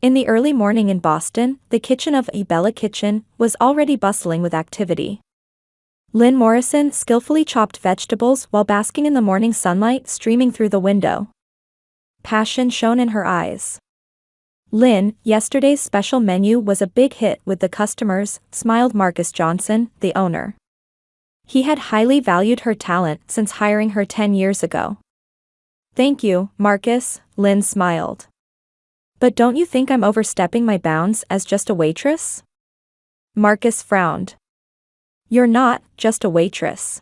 In the early morning in Boston, the kitchen of Bella Kitchen was already bustling with activity. Lynn Morrison skillfully chopped vegetables while basking in the morning sunlight streaming through the window. Passion shone in her eyes. "Lynn, yesterday's special menu was a big hit with the customers," smiled Marcus Johnson, the owner. He had highly valued her talent since hiring her 10 years ago. "Thank you, Marcus," Lynn smiled. "But don't you think I'm overstepping my bounds as just a waitress?" Marcus frowned. "You're not just a waitress.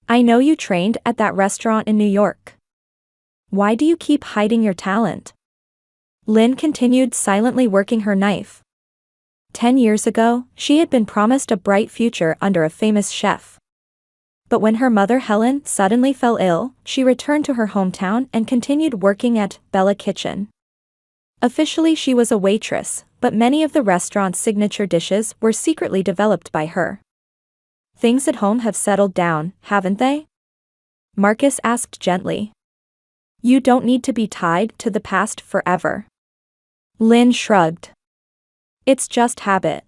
I know you trained at that restaurant in New York. Why do you keep hiding your talent?" Lynn continued silently working her knife. 10 years ago, she had been promised a bright future under a famous chef. But when her mother Helen suddenly fell ill, she returned to her hometown and continued working at Bella Kitchen. Officially she was a waitress, but many of the restaurant's signature dishes were secretly developed by her. "Things at home have settled down, haven't they?" Marcus asked gently. "You don't need to be tied to the past forever." Lynn shrugged. "It's just habit.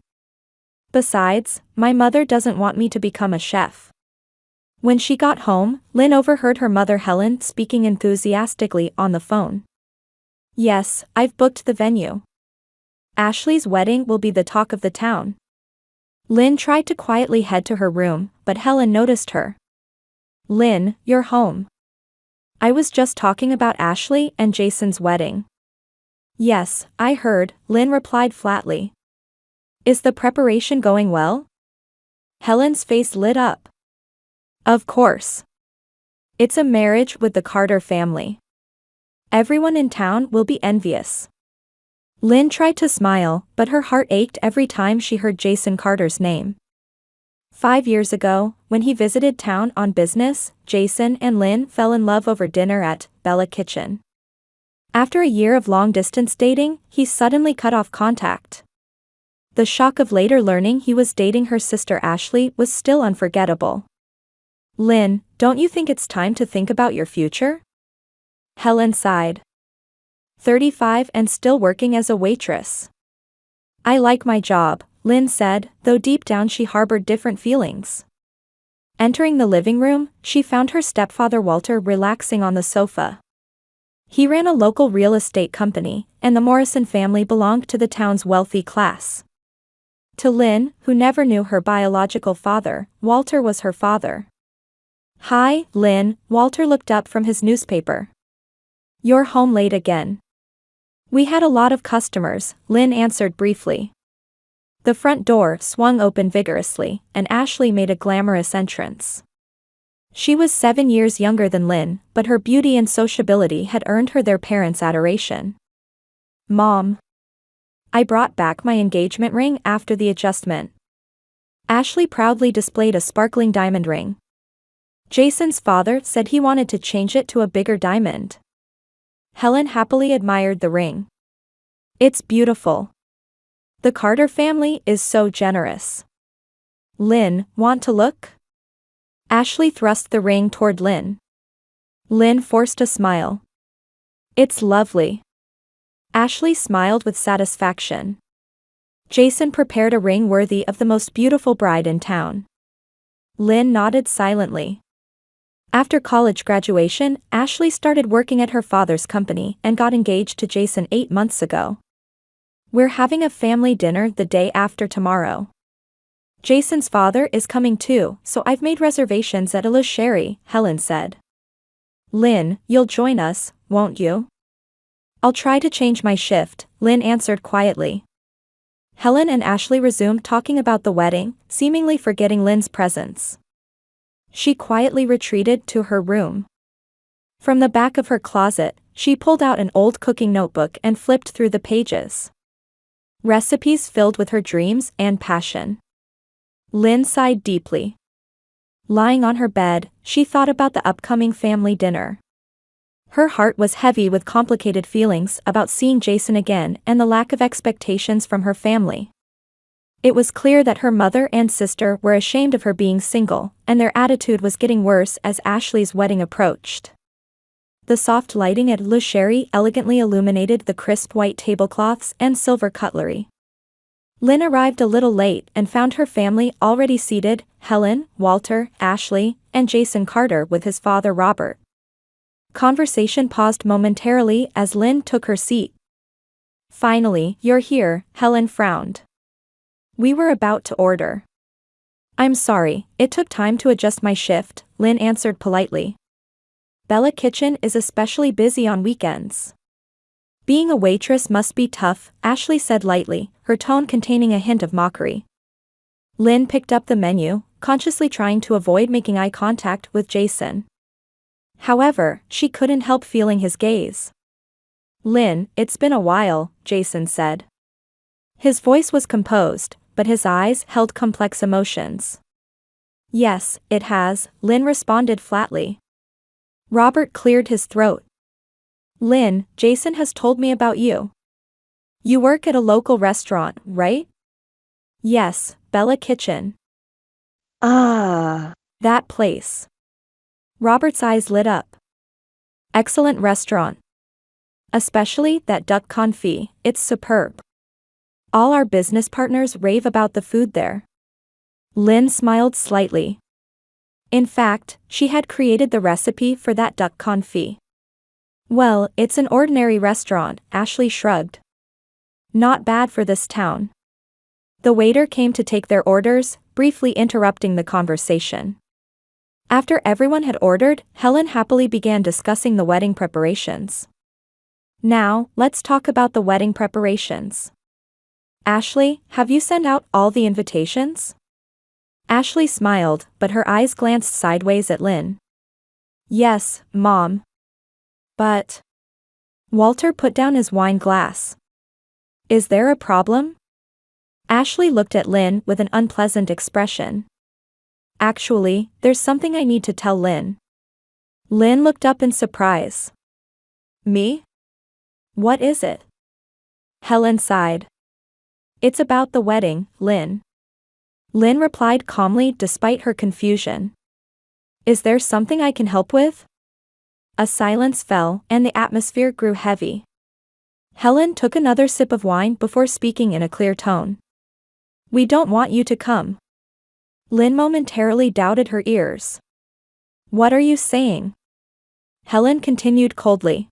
Besides, my mother doesn't want me to become a chef." When she got home, Lynn overheard her mother Helen speaking enthusiastically on the phone. "Yes, I've booked the venue. Ashley's wedding will be the talk of the town." Lynn tried to quietly head to her room, but Helen noticed her. "Lynn, you're home. I was just talking about Ashley and Jason's wedding." "Yes, I heard," Lynn replied flatly. "Is the preparation going well?" Helen's face lit up. "Of course. It's a marriage with the Carter family. Everyone in town will be envious." Lynn tried to smile, but her heart ached every time she heard Jason Carter's name. 5 years ago, when he visited town on business, Jason and Lynn fell in love over dinner at Bella Kitchen. After a year of long-distance dating, he suddenly cut off contact. The shock of later learning he was dating her sister Ashley was still unforgettable. "Lynn, don't you think it's time to think about your future?" Helen sighed. 35 and still working as a waitress. "I like my job," Lynn said, though deep down she harbored different feelings. Entering the living room, she found her stepfather Walter relaxing on the sofa. He ran a local real estate company, and the Morrison family belonged to the town's wealthy class. To Lynn, who never knew her biological father, Walter was her father. "Hi, Lynn," Walter looked up from his newspaper. "You're home late again." "We had a lot of customers," Lynn answered briefly. The front door swung open vigorously, and Ashley made a glamorous entrance. She was 7 years younger than Lynn, but her beauty and sociability had earned her their parents' adoration. "Mom. I brought back my engagement ring after the adjustment." Ashley proudly displayed a sparkling diamond ring. Jason's father said he wanted to change it to a bigger diamond. Helen happily admired the ring. "It's beautiful. The Carter family is so generous." "Lynn, want to look?" Ashley thrust the ring toward Lynn. Lynn forced a smile. "It's lovely." Ashley smiled with satisfaction. Jason prepared a ring worthy of the most beautiful bride in town. Lynn nodded silently. After college graduation, Ashley started working at her father's company and got engaged to Jason 8 months ago. "We're having a family dinner the day after tomorrow. Jason's father is coming too, so I've made reservations at Le Sherry," Helen said. "Lynn, you'll join us, won't you?" "I'll try to change my shift," Lynn answered quietly. Helen and Ashley resumed talking about the wedding, seemingly forgetting Lynn's presence. She quietly retreated to her room. From the back of her closet, she pulled out an old cooking notebook and flipped through the pages. Recipes filled with her dreams and passion. Lynn sighed deeply. Lying on her bed, she thought about the upcoming family dinner. Her heart was heavy with complicated feelings about seeing Jason again and the lack of expectations from her family. It was clear that her mother and sister were ashamed of her being single, and their attitude was getting worse as Ashley's wedding approached. The soft lighting at Le Sherry elegantly illuminated the crisp white tablecloths and silver cutlery. Lynn arrived a little late and found her family already seated: Helen, Walter, Ashley, and Jason Carter with his father Robert. Conversation paused momentarily as Lynn took her seat. "Finally, you're here," Helen frowned. "We were about to order." "I'm sorry, it took time to adjust my shift," Lynn answered politely. "Bella Kitchen is especially busy on weekends." "Being a waitress must be tough," Ashley said lightly, her tone containing a hint of mockery. Lynn picked up the menu, consciously trying to avoid making eye contact with Jason. However, she couldn't help feeling his gaze. "Lynn, it's been a while," Jason said. His voice was composed, but his eyes held complex emotions. "Yes, it has," Lynn responded flatly. Robert cleared his throat. "Lynn, Jason has told me about you. You work at a local restaurant, right?" "Yes, Bella Kitchen." "Ah, that place." Robert's eyes lit up. "Excellent restaurant. Especially that duck confit, it's superb. All our business partners rave about the food there." Lynn smiled slightly. In fact, she had created the recipe for that duck confit. "Well, it's an ordinary restaurant," Ashley shrugged. "Not bad for this town." The waiter came to take their orders, briefly interrupting the conversation. After everyone had ordered, Helen happily began discussing the wedding preparations. "Now, let's talk about the wedding preparations. Ashley, have you sent out all the invitations?" Ashley smiled, but her eyes glanced sideways at Lynn. "Yes, Mom. But..." Walter put down his wine glass. "Is there a problem?" Ashley looked at Lynn with an unpleasant expression. "Actually, there's something I need to tell Lynn." Lynn looked up in surprise. "Me? What is it?" Helen sighed. "It's about the wedding, Lynn." Lynn replied calmly despite her confusion. "Is there something I can help with?" A silence fell, and the atmosphere grew heavy. Helen took another sip of wine before speaking in a clear tone. "We don't want you to come." Lynn momentarily doubted her ears. "What are you saying?" Helen continued coldly.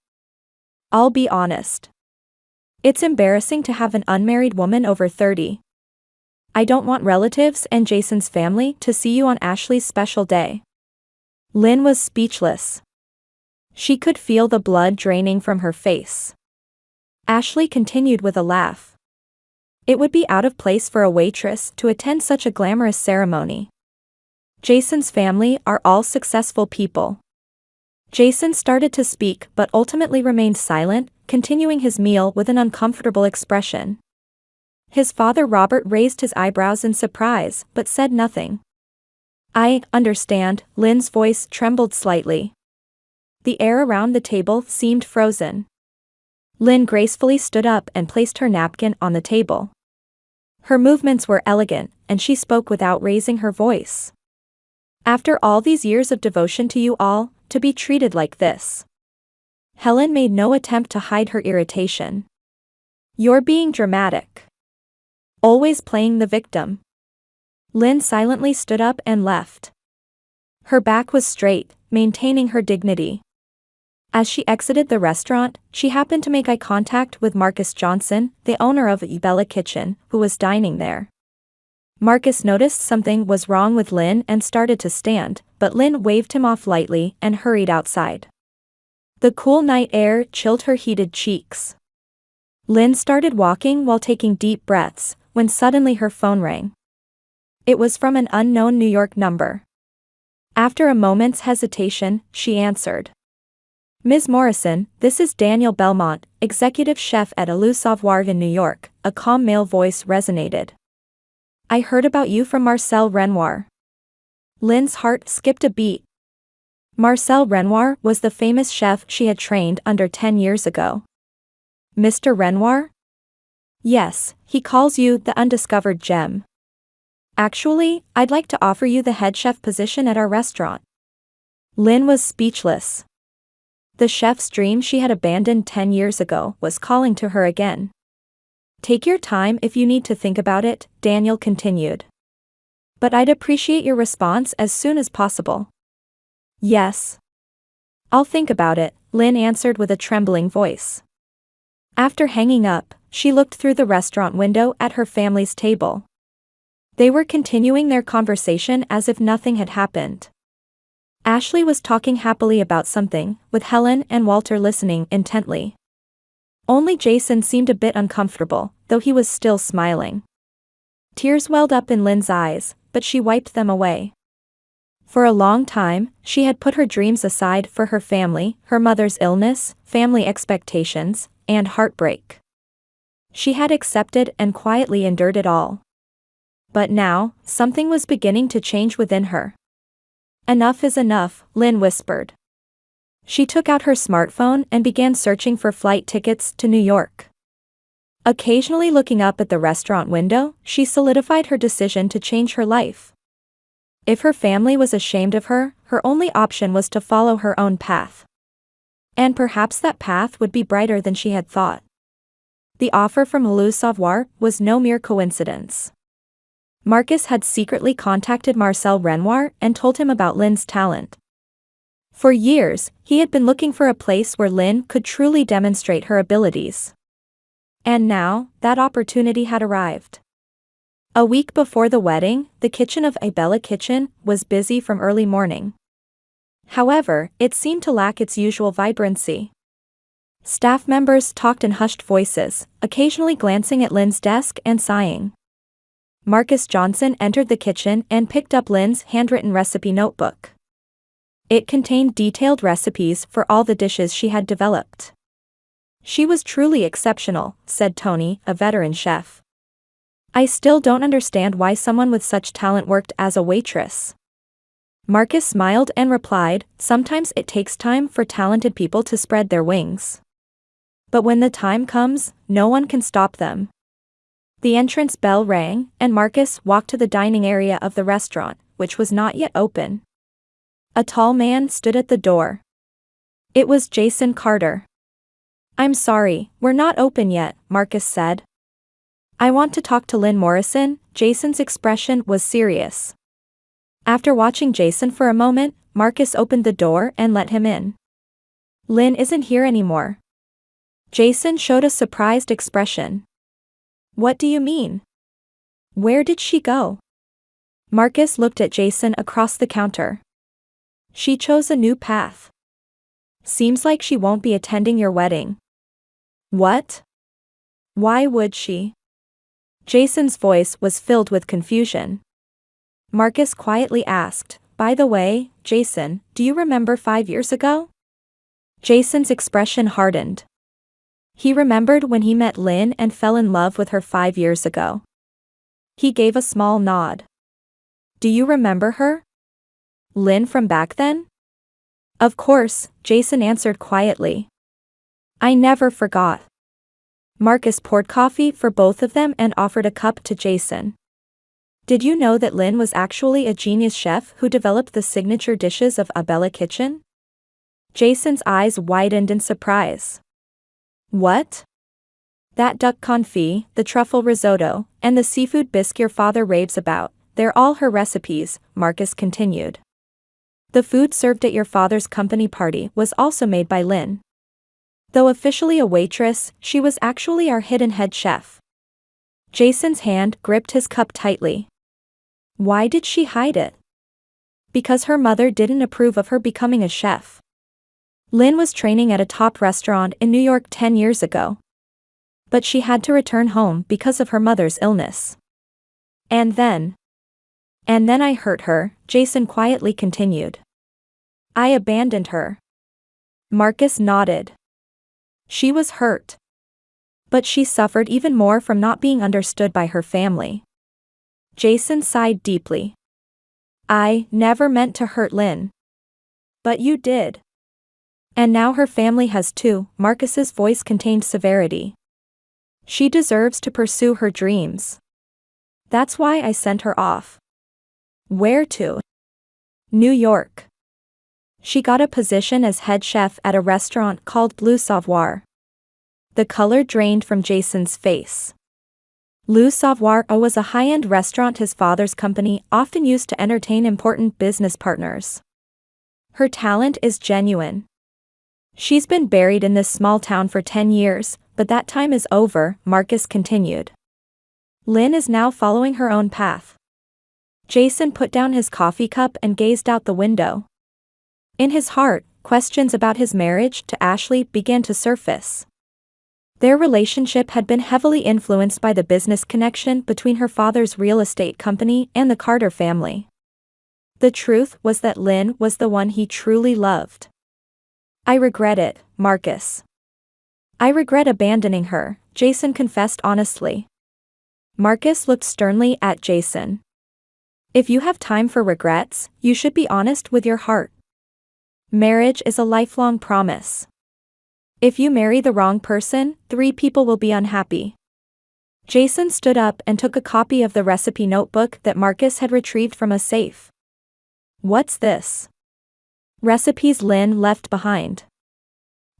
"I'll be honest. It's embarrassing to have an unmarried woman over 30. I don't want relatives and Jason's family to see you on Ashley's special day." Lynn was speechless. She could feel the blood draining from her face. Ashley continued with a laugh. "It would be out of place for a waitress to attend such a glamorous ceremony. Jason's family are all successful people." Jason started to speak but ultimately remained silent, continuing his meal with an uncomfortable expression. His father Robert raised his eyebrows in surprise but said nothing. "I understand," Lynn's voice trembled slightly. The air around the table seemed frozen. Lynn gracefully stood up and placed her napkin on the table. Her movements were elegant, and she spoke without raising her voice. "After all these years of devotion to you all, to be treated like this." Helen made no attempt to hide her irritation. "You're being dramatic. Always playing the victim." Lynn silently stood up and left. Her back was straight, maintaining her dignity. As she exited the restaurant, she happened to make eye contact with Marcus Johnson, the owner of Bella Kitchen, who was dining there. Marcus noticed something was wrong with Lynn and started to stand, but Lynn waved him off lightly and hurried outside. The cool night air chilled her heated cheeks. Lynn started walking while taking deep breaths, when suddenly her phone rang. It was from an unknown New York number. After a moment's hesitation, she answered. "Ms. Morrison, this is Daniel Belmont, executive chef at Le Savoir in New York," a calm male voice resonated. "I heard about you from Marcel Renoir." Lynn's heart skipped a beat. Marcel Renoir was the famous chef she had trained under 10 years ago. "Mr. Renoir?" "Yes, he calls you the undiscovered gem." "Actually, I'd like to offer you the head chef position at our restaurant." Lynn was speechless. The chef's dream she had abandoned 10 years ago was calling to her again. Take your time if you need to think about it, Daniel continued. But I'd appreciate your response as soon as possible. Yes. I'll think about it, Lynn answered with a trembling voice. After hanging up, she looked through the restaurant window at her family's table. They were continuing their conversation as if nothing had happened. Ashley was talking happily about something, with Helen and Walter listening intently. Only Jason seemed a bit uncomfortable, though he was still smiling. Tears welled up in Lynn's eyes, but she wiped them away. For a long time, she had put her dreams aside for her family, her mother's illness, family expectations, and heartbreak. She had accepted and quietly endured it all. But now, something was beginning to change within her. Enough is enough, Lynn whispered. She took out her smartphone and began searching for flight tickets to New York. Occasionally looking up at the restaurant window, she solidified her decision to change her life. If her family was ashamed of her, her only option was to follow her own path. And perhaps that path would be brighter than she had thought. The offer from Le Savoir was no mere coincidence. Marcus had secretly contacted Marcel Renoir and told him about Lynn's talent. For years, he had been looking for a place where Lynn could truly demonstrate her abilities. And now, that opportunity had arrived. A week before the wedding, the kitchen of Abigail Kitchen was busy from early morning. However, it seemed to lack its usual vibrancy. Staff members talked in hushed voices, occasionally glancing at Lynn's desk and sighing. Marcus Johnson entered the kitchen and picked up Lynn's handwritten recipe notebook. It contained detailed recipes for all the dishes she had developed. She was truly exceptional, said Tony, a veteran chef. I still don't understand why someone with such talent worked as a waitress. Marcus smiled and replied, sometimes it takes time for talented people to spread their wings. But when the time comes, no one can stop them. The entrance bell rang, and Marcus walked to the dining area of the restaurant, which was not yet open. A tall man stood at the door. It was Jason Carter. I'm sorry, we're not open yet, Marcus said. I want to talk to Lynn Morrison. Jason's expression was serious. After watching Jason for a moment, Marcus opened the door and let him in. Lynn isn't here anymore. Jason showed a surprised expression. What do you mean? Where did she go? Marcus looked at Jason across the counter. She chose a new path. Seems like she won't be attending your wedding. What? Why would she? Jason's voice was filled with confusion. Marcus quietly asked, by the way, Jason, do you remember 5 years ago? Jason's expression hardened. He remembered when he met Lynn and fell in love with her 5 years ago. He gave a small nod. Do you remember her? Lynn from back then? Of course, Jason answered quietly. I never forgot. Marcus poured coffee for both of them and offered a cup to Jason. Did you know that Lynn was actually a genius chef who developed the signature dishes of Abigail Kitchen? Jason's eyes widened in surprise. What? That duck confit, the truffle risotto, and the seafood bisque your father raves about, they're all her recipes, Marcus continued. The food served at your father's company party was also made by Lynn. Though officially a waitress, she was actually our hidden head chef. Jason's hand gripped his cup tightly. Why did she hide it? Because her mother didn't approve of her becoming a chef. Lynn was training at a top restaurant in New York 10 years ago. But she had to return home because of her mother's illness. And then I hurt her, Jason quietly continued. I abandoned her. Marcus nodded. She was hurt. But she suffered even more from not being understood by her family. Jason sighed deeply. I never meant to hurt Lynn. But you did. And now her family has too, Marcus's voice contained severity. She deserves to pursue her dreams. That's why I sent her off. Where to? New York. She got a position as head chef at a restaurant called Bleu Savoir. The color drained from Jason's face. Bleu Savoir was a high-end restaurant his father's company often used to entertain important business partners. Her talent is genuine. She's been buried in this small town for 10 years, but that time is over, Marcus continued. Lynn is now following her own path. Jason put down his coffee cup and gazed out the window. In his heart, questions about his marriage to Ashley began to surface. Their relationship had been heavily influenced by the business connection between her father's real estate company and the Carter family. The truth was that Lynn was the one he truly loved. I regret it, Marcus. I regret abandoning her, Jason confessed honestly. Marcus looked sternly at Jason. If you have time for regrets, you should be honest with your heart. Marriage is a lifelong promise. If you marry the wrong person, 3 people will be unhappy. Jason stood up and took a copy of the recipe notebook that Marcus had retrieved from a safe. What's this? Recipes Lynn left behind.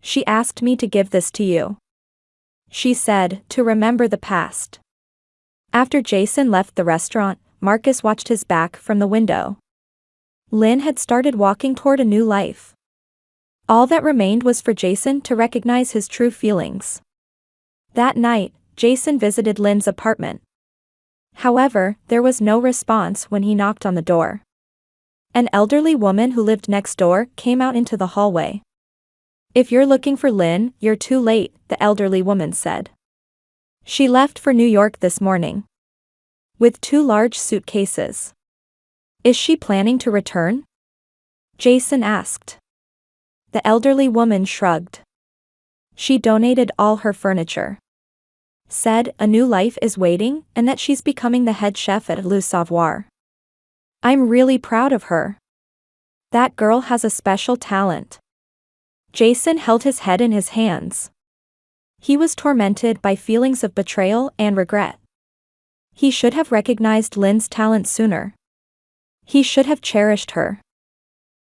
She asked me to give this to you. She said, to remember the past. After Jason left the restaurant, Marcus watched his back from the window. Lynn had started walking toward a new life. All that remained was for Jason to recognize his true feelings. That night, Jason visited Lynn's apartment. However, there was no response when he knocked on the door. An elderly woman who lived next door came out into the hallway. If you're looking for Lynn, you're too late, the elderly woman said. She left for New York this morning. With 2 large suitcases. Is she planning to return? Jason asked. The elderly woman shrugged. She donated all her furniture. Said a new life is waiting and that she's becoming the head chef at Le Savoir. I'm really proud of her. That girl has a special talent. Jason held his head in his hands. He was tormented by feelings of betrayal and regret. He should have recognized Lynn's talent sooner. He should have cherished her.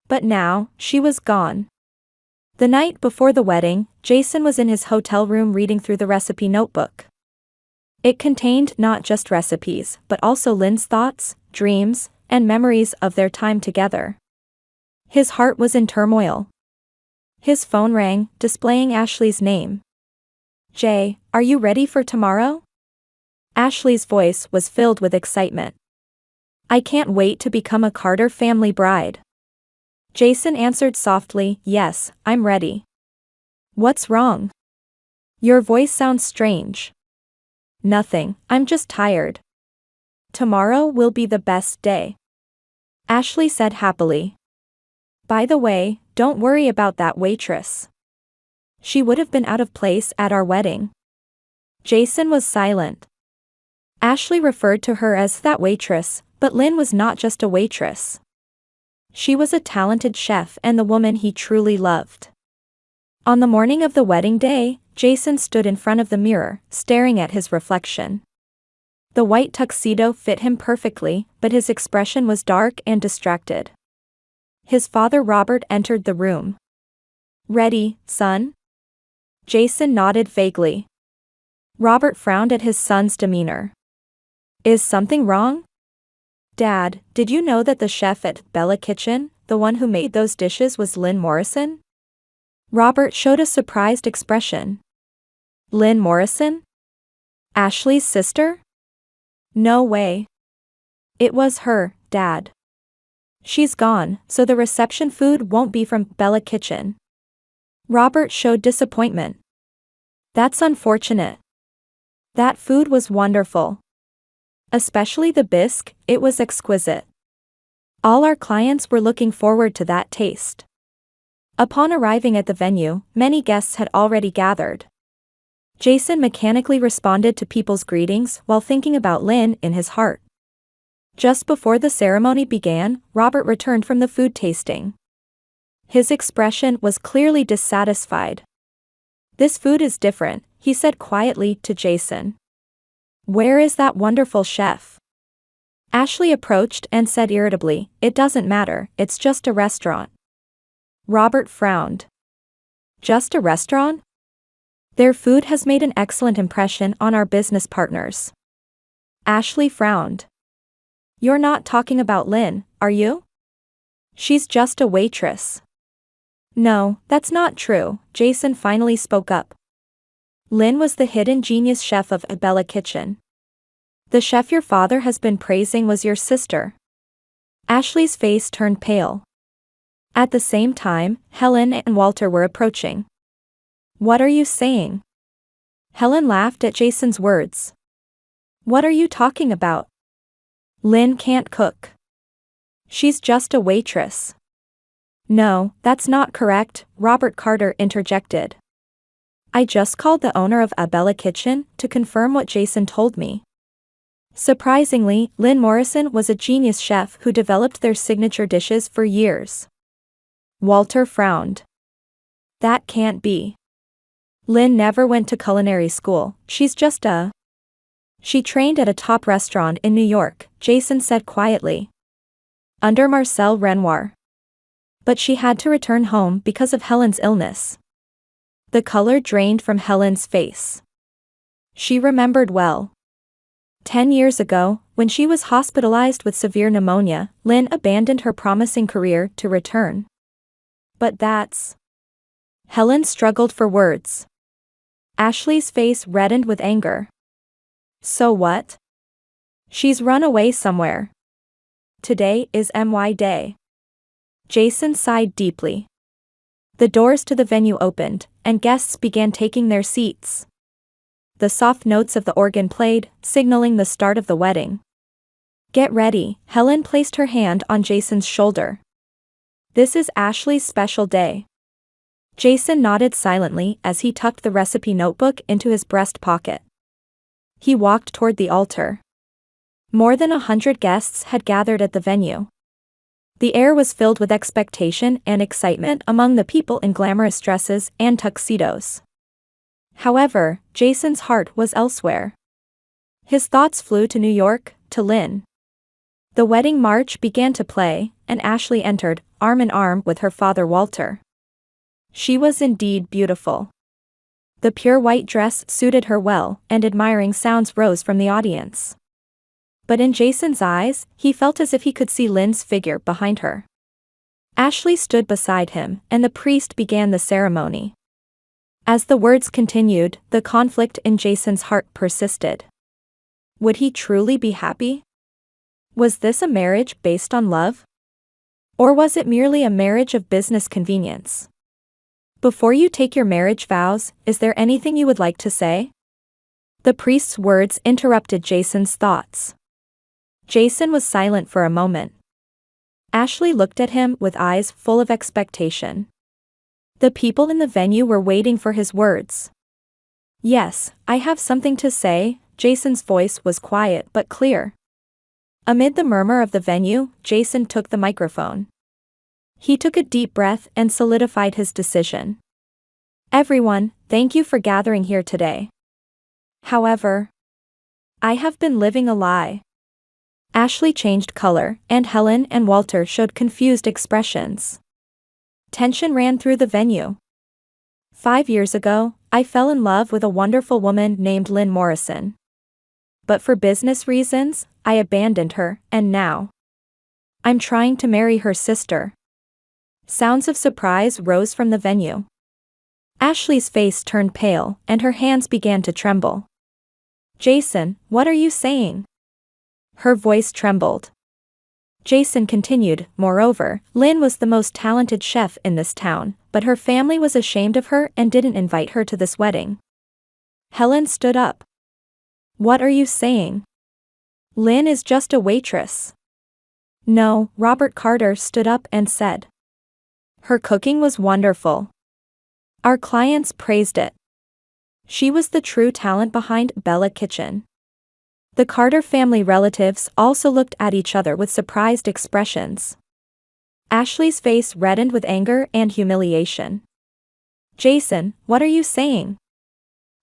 But now, she was gone. The night before the wedding, Jason was in his hotel room reading through the recipe notebook. It contained not just recipes, but also Lynn's thoughts, dreams, and memories of their time together. His heart was in turmoil. His phone rang, displaying Ashley's name. Jay, are you ready for tomorrow? Ashley's voice was filled with excitement. I can't wait to become a Carter family bride. Jason answered softly, yes, I'm ready. What's wrong? Your voice sounds strange. Nothing, I'm just tired. Tomorrow will be the best day. Ashley said happily. By the way, don't worry about that waitress. She would have been out of place at our wedding. Jason was silent. Ashley referred to her as that waitress, but Lynn was not just a waitress. She was a talented chef and the woman he truly loved. On the morning of the wedding day, Jason stood in front of the mirror, staring at his reflection. The white tuxedo fit him perfectly, but his expression was dark and distracted. His father Robert entered the room. Ready, son? Jason nodded vaguely. Robert frowned at his son's demeanor. Is something wrong? Dad, did you know that the chef at Bella Kitchen, the one who made those dishes, was Lynn Morrison? Robert showed a surprised expression. Lynn Morrison? Ashley's sister? No way. It was her, Dad. She's gone, so the reception food won't be from Bella Kitchen. Robert showed disappointment. That's unfortunate. That food was wonderful. Especially the bisque, it was exquisite. All our clients were looking forward to that taste. Upon arriving at the venue, many guests had already gathered. Jason mechanically responded to people's greetings while thinking about Lynn in his heart. Just before the ceremony began, Robert returned from the food tasting. His expression was clearly dissatisfied. This food is different, he said quietly to Jason. Where is that wonderful chef? Ashley approached and said irritably, it doesn't matter, it's just a restaurant. Robert frowned. Just a restaurant? Their food has made an excellent impression on our business partners. Ashley frowned. You're not talking about Lynn, are you? She's just a waitress. No, that's not true, Jason finally spoke up. Lynn was the hidden genius chef of Abigail Kitchen. The chef your father has been praising was your sister. Ashley's face turned pale. At the same time, Helen and Walter were approaching. What are you saying? Helen laughed at Jason's words. What are you talking about? Lynn can't cook. She's just a waitress. No, that's not correct, Robert Carter interjected. I just called the owner of Abigail Kitchen to confirm what Jason told me. Surprisingly, Lynn Morrison was a genius chef who developed their signature dishes for years. Walter frowned. That can't be. Lynn never went to culinary school, she's just a... She trained at a top restaurant in New York, Jason said quietly. Under Marcel Renoir. But she had to return home because of Helen's illness. The color drained from Helen's face. She remembered well. 10 years ago, when she was hospitalized with severe pneumonia, Lynn abandoned her promising career to return. But that's... Helen struggled for words. Ashley's face reddened with anger. So what? She's run away somewhere. Today is MY Day. Jason sighed deeply. The doors to the venue opened, and guests began taking their seats. The soft notes of the organ played, signaling the start of the wedding. Get ready, Helen placed her hand on Jason's shoulder. This is Ashley's special day. Jason nodded silently as he tucked the recipe notebook into his breast pocket. He walked toward the altar. More than 100 guests had gathered at the venue. The air was filled with expectation and excitement among the people in glamorous dresses and tuxedos. However, Jason's heart was elsewhere. His thoughts flew to New York, to Lynn. The wedding march began to play, and Ashley entered, arm in arm with her father Walter. She was indeed beautiful. The pure white dress suited her well, and admiring sounds rose from the audience. But in Jason's eyes, he felt as if he could see Lynn's figure behind her. Ashley stood beside him, and the priest began the ceremony. As the words continued, the conflict in Jason's heart persisted. Would he truly be happy? Was this a marriage based on love? Or was it merely a marriage of business convenience? Before you take your marriage vows, is there anything you would like to say? The priest's words interrupted Jason's thoughts. Jason was silent for a moment. Ashley looked at him with eyes full of expectation. The people in the venue were waiting for his words. Yes, I have something to say, Jason's voice was quiet but clear. Amid the murmur of the venue, Jason took the microphone. He took a deep breath and solidified his decision. Everyone, thank you for gathering here today. However, I have been living a lie. Ashley changed color, and Helen and Walter showed confused expressions. Tension ran through the venue. 5 years ago, I fell in love with a wonderful woman named Lynn Morrison. But for business reasons, I abandoned her, and now I'm trying to marry her sister. Sounds of surprise rose from the venue. Ashley's face turned pale, and her hands began to tremble. Jason, what are you saying? Her voice trembled. Jason continued, moreover, Lynn was the most talented chef in this town, but her family was ashamed of her and didn't invite her to this wedding. Helen stood up. What are you saying? Lynn is just a waitress. No, Robert Carter stood up and said. Her cooking was wonderful. Our clients praised it. She was the true talent behind Abigail Kitchen. The Carter family relatives also looked at each other with surprised expressions. Ashley's face reddened with anger and humiliation. Jason, what are you saying?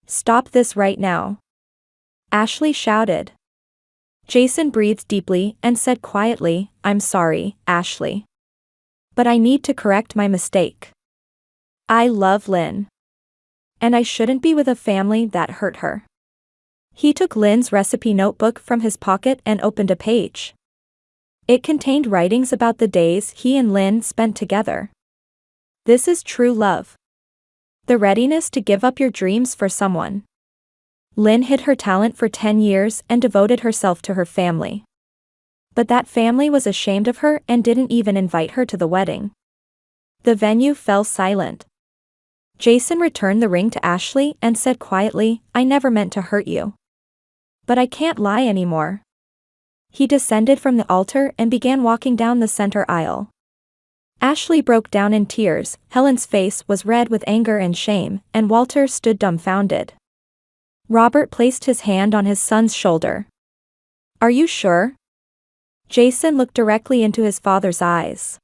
Stop this right now. Ashley shouted. Jason breathed deeply and said quietly, I'm sorry, Ashley. But I need to correct my mistake. I love Lynn. And I shouldn't be with a family that hurt her. He took Lynn's recipe notebook from his pocket and opened a page. It contained writings about the days he and Lynn spent together. This is true love. The readiness to give up your dreams for someone. Lynn hid her talent for 10 years and devoted herself to her family. But that family was ashamed of her and didn't even invite her to the wedding. The venue fell silent. Jason returned the ring to Ashley and said quietly, "I never meant to hurt you. But I can't lie anymore." He descended from the altar and began walking down the center aisle. Ashley broke down in tears, Helen's face was red with anger and shame, and Walter stood dumbfounded. Robert placed his hand on his son's shoulder. "Are you sure?" Jason looked directly into his father's eyes.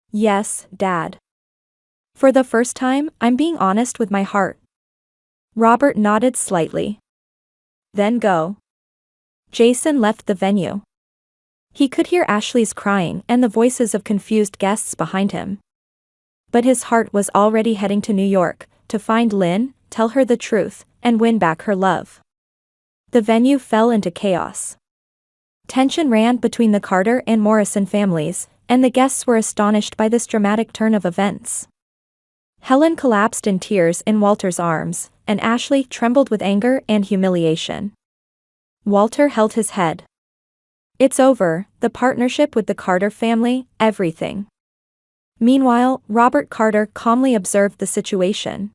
"Yes, Dad. For the first time, I'm being honest with my heart." Robert nodded slightly. "Then go." Jason left the venue. He could hear Ashley's crying and the voices of confused guests behind him. But his heart was already heading to New York, to find Lynn, tell her the truth, and win back her love. The venue fell into chaos. Tension ran between the Carter and Morrison families, and the guests were astonished by this dramatic turn of events. Helen collapsed in tears in Walter's arms, and Ashley trembled with anger and humiliation. Walter held his head. "It's over, the partnership with the Carter family, everything." Meanwhile, Robert Carter calmly observed the situation.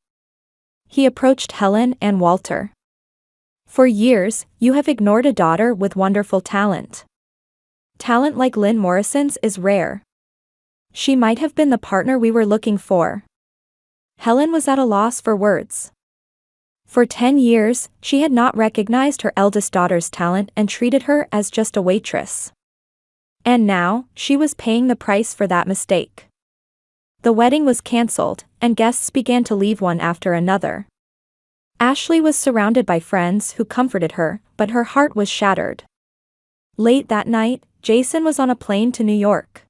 He approached Helen and Walter. "For years, you have ignored a daughter with wonderful talent. Talent like Lynn Morrison's is rare. She might have been the partner we were looking for." Helen was at a loss for words. For 10 years, she had not recognized her eldest daughter's talent and treated her as just a waitress. And now, she was paying the price for that mistake. The wedding was cancelled, and guests began to leave one after another. Ashley was surrounded by friends who comforted her, but her heart was shattered. Late that night, Jason was on a plane to New York.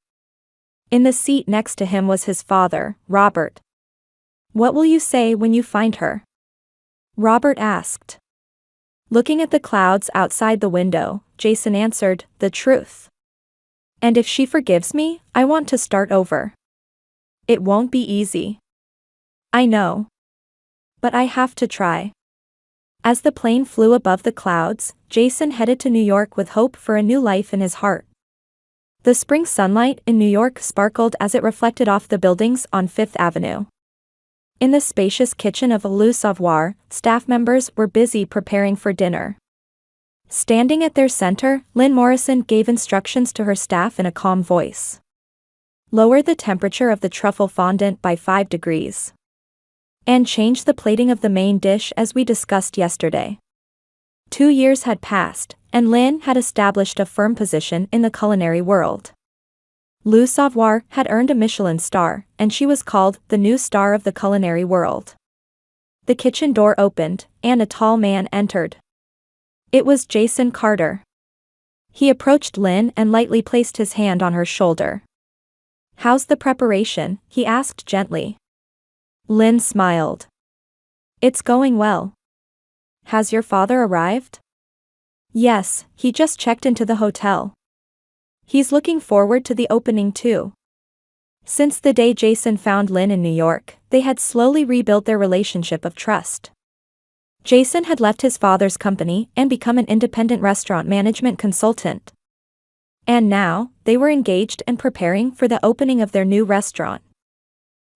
In the seat next to him was his father, Robert. "What will you say when you find her?" Robert asked. Looking at the clouds outside the window, Jason answered, "The truth. And if she forgives me, I want to start over. It won't be easy. I know. But I have to try." As the plane flew above the clouds, Jason headed to New York with hope for a new life in his heart. The spring sunlight in New York sparkled as it reflected off the buildings on Fifth Avenue. In the spacious kitchen of Le Savoir, staff members were busy preparing for dinner. Standing at their center, Lynn Morrison gave instructions to her staff in a calm voice. "Lower the temperature of the truffle fondant by 5 degrees. And change the plating of the main dish as we discussed yesterday." 2 years had passed, and Lynn had established a firm position in the culinary world. Le Savoir had earned a Michelin star, and she was called the new star of the culinary world. The kitchen door opened, and a tall man entered. It was Jason Carter. He approached Lynn and lightly placed his hand on her shoulder. "How's the preparation?" he asked gently. Lynn smiled. "It's going well. Has your father arrived?" "Yes, he just checked into the hotel. He's looking forward to the opening too." Since the day Jason found Lynn in New York, they had slowly rebuilt their relationship of trust. Jason had left his father's company and become an independent restaurant management consultant. And now, they were engaged and preparing for the opening of their new restaurant.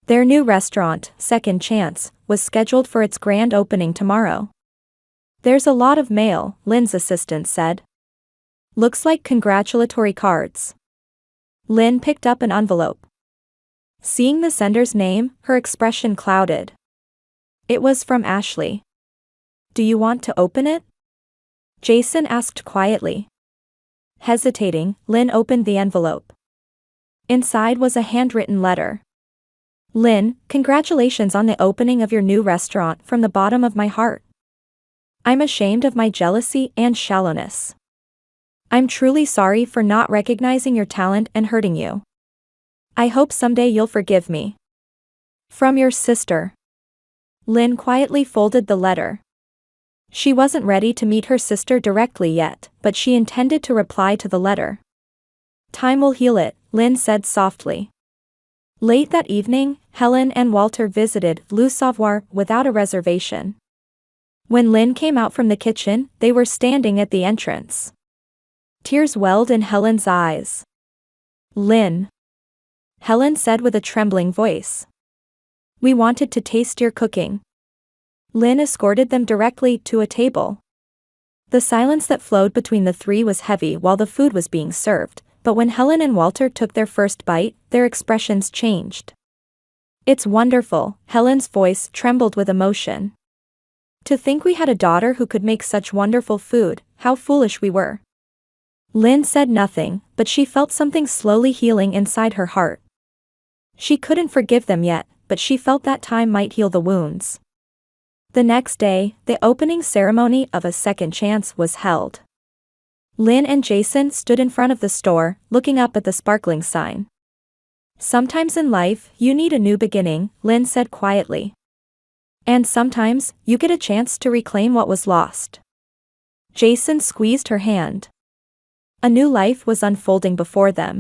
Their new restaurant, Second Chance, was scheduled for its grand opening tomorrow. "There's a lot of mail," Lynn's assistant said. "Looks like congratulatory cards." Lynn picked up an envelope. Seeing the sender's name, her expression clouded. It was from Ashley. "Do you want to open it?" Jason asked quietly. Hesitating, Lynn opened the envelope. Inside was a handwritten letter. "Lynn, congratulations on the opening of your new restaurant from the bottom of my heart. I'm ashamed of my jealousy and shallowness. I'm truly sorry for not recognizing your talent and hurting you. I hope someday you'll forgive me. From your sister. Lynn quietly folded the letter. She wasn't ready to meet her sister directly yet, but she intended to reply to the letter. Time will heal it, Lynn said softly. Late that evening, Helen and Walter visited Le Savoir without a reservation. When Lynn came out from the kitchen, they were standing at the entrance. Tears welled in Helen's eyes. Lynn. Helen said with a trembling voice. We wanted to taste your cooking. Lynn escorted them directly to a table. The silence that flowed between the three was heavy while the food was being served, but when Helen and Walter took their first bite, their expressions changed. It's wonderful, Helen's voice trembled with emotion. To think we had a daughter who could make such wonderful food, how foolish we were. Lynn said nothing, but she felt something slowly healing inside her heart. She couldn't forgive them yet, but she felt that time might heal the wounds. The next day, the opening ceremony of A Second Chance was held. Lynn and Jason stood in front of the store, looking up at the sparkling sign. Sometimes in life, you need a new beginning, Lynn said quietly. And sometimes, you get a chance to reclaim what was lost. Jason squeezed her hand. A new life was unfolding before them.